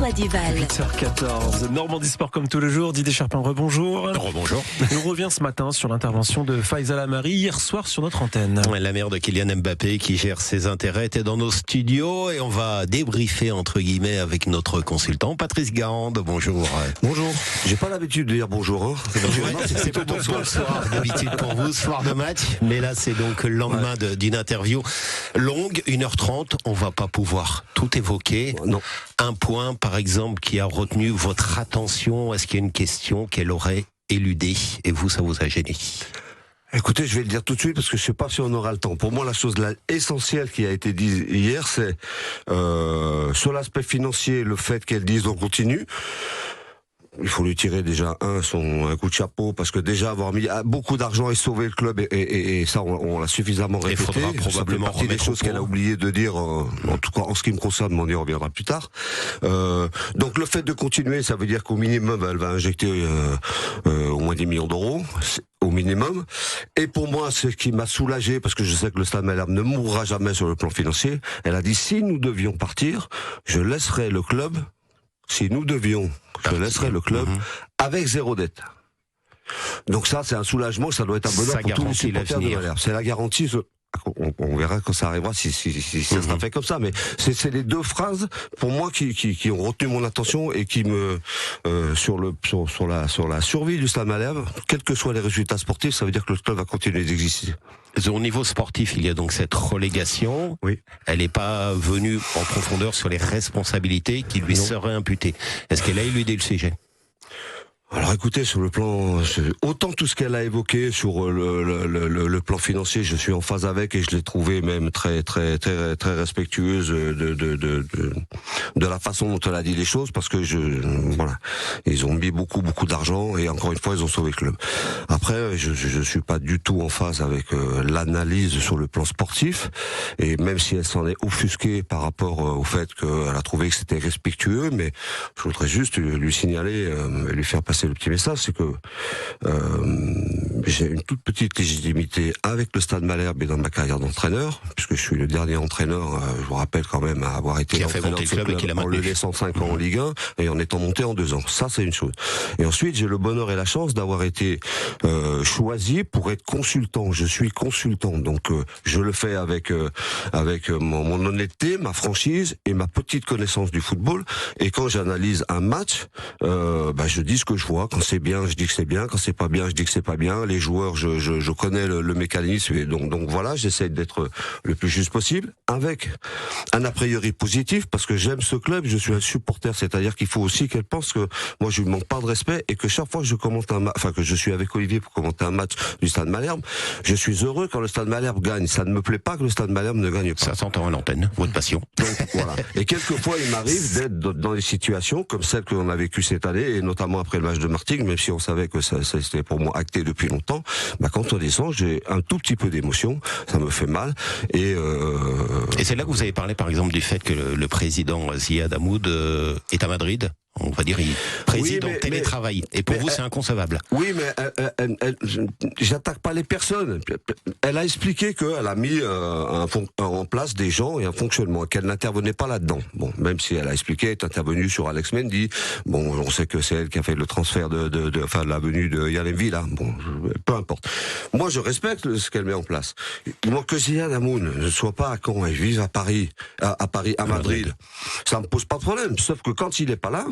François Duval. 8h14, Normandie Sport comme tous les jours. Didier Charpin, rebonjour. Rebonjour. On revient ce matin sur l'intervention de Faisal Amari hier soir sur notre antenne. La mère de Kylian Mbappé qui gère ses intérêts était dans nos studios et on va débriefer entre guillemets avec notre consultant Patrice Garande. Bonjour. Bonjour. J'ai pas l'habitude de dire bonjour. Hein. C'est plutôt bonsoir d'habitude pour vous, soir de match. Mais là c'est donc le lendemain d'une interview longue, 1h30. On va pas pouvoir tout évoquer. Non. Un point par exemple qui a retenu votre attention. Est-ce qu'il y a une question qu'elle aurait éludée et vous, ça vous a gêné? Écoutez, je vais le dire tout de suite parce que je sais pas si on aura le temps. Pour moi, la chose essentielle qui a été dite hier, c'est sur l'aspect financier, le fait qu'elle dise on continue. Il faut lui tirer déjà un coup de chapeau parce que déjà avoir mis beaucoup d'argent et sauver le club et ça on l'a suffisamment répété. Il faudra probablement partie des choses qu'elle a oublié de dire, en tout cas en ce qui me concerne, mais on y reviendra plus tard. Donc le fait de continuer, ça veut dire qu'au minimum elle va injecter au moins 10 millions d'euros. Au minimum. Et pour moi, ce qui m'a soulagé, parce que je sais que le Stade Malherbe ne mourra jamais sur le plan financier, elle a dit si nous devions partir, je laisserai le club. Si nous devions, je laisserai le club avec zéro dette. Donc ça, c'est un soulagement, ça doit être un bonheur pour tous les supporters de Malherbe. C'est la garantie. On verra quand ça arrivera si ça sera fait comme ça. Mais c'est les deux phrases pour moi qui ont retenu mon attention et qui me sur la survie du Stade Malherbe, quels que soient les résultats sportifs, ça veut dire que le club va continuer d'exister. Au niveau sportif, il y a donc cette relégation. Oui. Elle n'est pas venue en profondeur sur les responsabilités qui lui seraient imputées. Est-ce qu'elle a éludé le sujet ? Alors écoutez, sur le plan, autant tout ce qu'elle a évoqué sur le plan financier, je suis en phase avec et je l'ai trouvé même très respectueuse de la façon dont elle a dit les choses parce que voilà, ils ont mis beaucoup d'argent et encore une fois ils ont sauvé le club. Après, je suis pas du tout en phase avec l'analyse sur le plan sportif et même si elle s'en est offusquée par rapport au fait qu'elle a trouvé que c'était respectueux, mais je voudrais juste lui signaler et lui faire passer le petit message, c'est que j'ai une toute petite légitimité avec le Stade Malherbe et dans ma carrière d'entraîneur, puisque je suis le dernier entraîneur, je vous rappelle quand même, à avoir été l'entraîneur de ce club en le laissant 5 ans en Ligue 1 et en étant monté en 2 ans. Ça, c'est une chose. Et ensuite, j'ai le bonheur et la chance d'avoir été choisi pour être consultant. Je suis consultant, donc je le fais avec mon honnêteté, ma franchise et ma petite connaissance du football. Et quand j'analyse un match, je dis ce que je vois. Quand c'est bien, je dis que c'est bien. Quand c'est pas bien, je dis que c'est pas bien. Les joueurs, je connais le mécanisme et donc voilà, j'essaie d'être le plus juste possible avec un a priori positif parce que j'aime ce club, je suis un supporter, c'est-à-dire qu'il faut aussi qu'elle pense que moi je lui manque pas de respect et que chaque fois que je commente que je suis avec Olivier pour commenter un match du Stade Malherbe, je suis heureux quand le Stade Malherbe gagne. Ça ne me plaît pas que le Stade Malherbe ne gagne pas. Ça s'entend à l'antenne, votre passion. Donc voilà. Et quelquefois il m'arrive d'être dans des situations comme celle que l'on a vécue cette année et notamment après le match de Martigues, même si on savait que ça c'était pour moi acté depuis longtemps, quand on descend, j'ai un tout petit peu d'émotion, ça me fait mal. Et c'est là que vous avez parlé par exemple du fait que le président Ziad Hamoud est à Madrid. On va dire, il préside en télétravail. Et pour vous, c'est inconcevable. Oui, mais j'attaque pas les personnes. Elle a expliqué qu'elle a mis en place des gens et un fonctionnement, qu'elle n'intervenait pas là-dedans. Bon, même si elle a expliqué, elle est intervenue sur Alex Mendy. Bon, on sait que c'est elle qui a fait le transfert de la venue de Yann Mvila. Bon, peu importe. Moi, je respecte ce qu'elle met en place. Moi, que Ziad Hamoud ne soit pas à Caen et vive à Paris, à Madrid, ça me pose pas de problème. Sauf que quand il est pas là,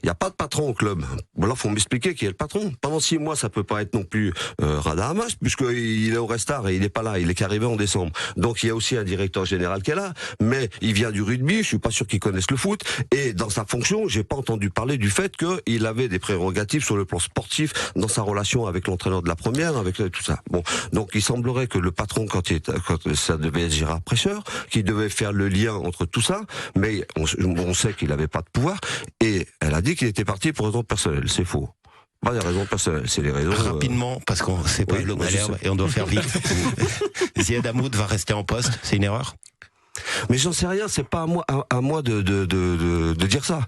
il n'y a pas de patron au club. Bon, là, faut m'expliquer qui est le patron. Pendant 6 mois, ça peut pas être non plus Rada Hamas, puisqu'il est au Restart et il n'est pas là. Il est qu'arrivé en décembre. Donc, il y a aussi un directeur général qui est là, mais il vient du rugby. Je suis pas sûr qu'il connaisse le foot. Et dans sa fonction, j'ai pas entendu parler du fait qu'il avait des prérogatives sur le plan sportif dans sa relation avec l'entraîneur de la première, avec tout ça. Bon, donc il semblerait que le patron, quand ça devait être Gérard Prêcheur, qui devait faire le lien entre tout ça, mais on sait qu'il avait pas de pouvoir. Et elle a dit qu'il était parti pour raisons personnelles. C'est faux. Pas des raisons personnelles, c'est des raisons... Rapidement, parce qu'on sait pas le Malherbe et on doit faire vite. Ziad Hamoud va rester en poste, c'est une erreur ? Mais j'en sais rien, c'est pas à moi de dire ça.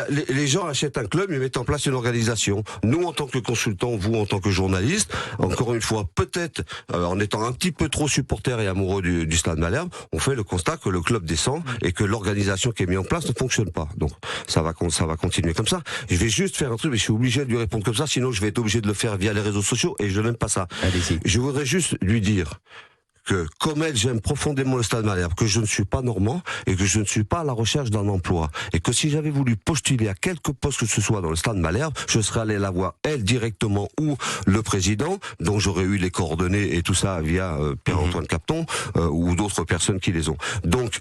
Les gens achètent un club, ils mettent en place une organisation. Nous, en tant que consultants, vous, en tant que journalistes, encore une fois, peut-être, en étant un petit peu trop supporters et amoureux du Stade Malherbe, on fait le constat que le club descend et que l'organisation qui est mise en place ne fonctionne pas. Donc, ça va continuer comme ça. Je vais juste faire un truc, mais je suis obligé de lui répondre comme ça, sinon je vais être obligé de le faire via les réseaux sociaux et je n'aime pas ça. Allez-y. Je voudrais juste lui dire que, comme elle, j'aime profondément le Stade Malherbe, que je ne suis pas normand et que je ne suis pas à la recherche d'un emploi. Et que si j'avais voulu postuler à quelque poste que ce soit dans le Stade Malherbe, je serais allé la voir, elle, directement, ou le président, dont j'aurais eu les coordonnées et tout ça via Pierre-Antoine Capton, ou d'autres personnes qui les ont. Donc,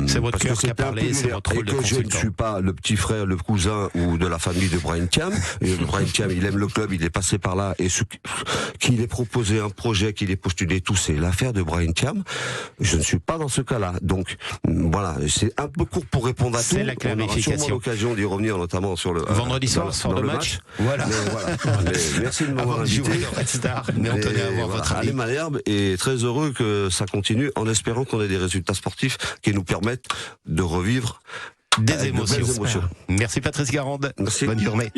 c'est votre cœur qui a parlé, c'est votre rôle de consultant. Et que je ne suis pas le petit frère, le cousin ou de la famille de Bryan Thiam. Bryan Thiam, il aime le club, il est passé par là, et qu'il ait proposé un projet, qu'il ait postulé, tout c'est l'affaire de Bryan Thiam. Je ne suis pas dans ce cas-là. Donc, voilà, c'est un peu court pour répondre à tout. C'est la clarification. On aura sûrement l'occasion d'y revenir, notamment sur le... Vendredi soir, soir de match. Voilà. Mais merci de m'avoir invité. Mais on tenait à avoir votre avis. Allez Malherbe est très heureux que ça continue, en espérant qu'on ait des résultats sportifs qui nous permettent de revivre des émotions. Merci Patrice Garande. Merci. Bonne journée.